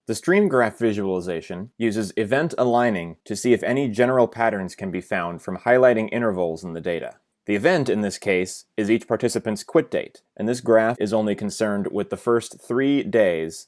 The stream graph visualization uses event aligning to see if any general patterns can be found from highlighting intervals in the data. The event in this case is each participant's quit date, and this graph is only concerned with the first 3 days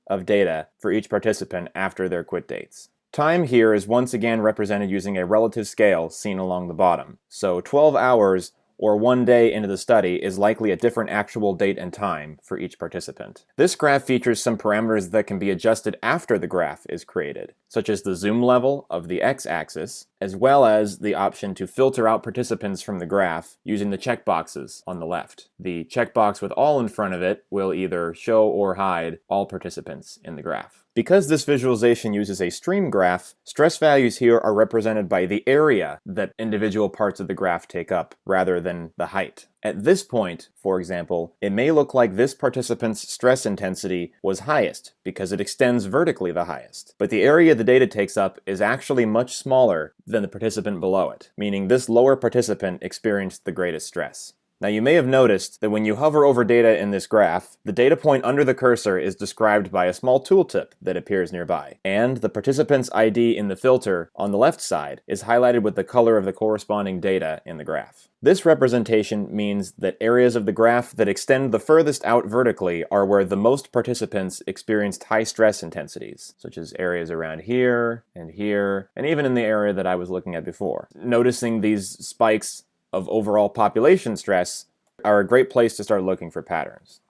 of data for each participant after their quit dates. Time here is once again represented using a relative scale seen along the bottom. So 12 hours or 1 day into the study is likely a different actual date and time for each participant. This graph features some parameters that can be adjusted after the graph is created, such as the zoom level of the x-axis, as well as the option to filter out participants from the graph using the checkboxes on the left. The checkbox with all in front of it will either show or hide all participants in the graph. Because this visualization uses a stream graph, stress values here are represented by the area that individual parts of the graph take up, rather than the height. At this point, for example, it may look like this participant's stress intensity was highest because it extends vertically the highest, but the area the data takes up is actually much smaller than the participant below it, meaning this lower participant experienced the greatest stress. Now you may have noticed that when you hover over data in this graph, the data point under the cursor is described by a small tooltip that appears nearby, and the participant's ID in the filter on the left side is highlighted with the color of the corresponding data in the graph. This representation means that areas of the graph that extend the furthest out vertically are where the most participants experienced high stress intensities, such as areas around here, and even in the area that I was looking at before. Noticing these spikes of overall population stress are a great place to start looking for patterns.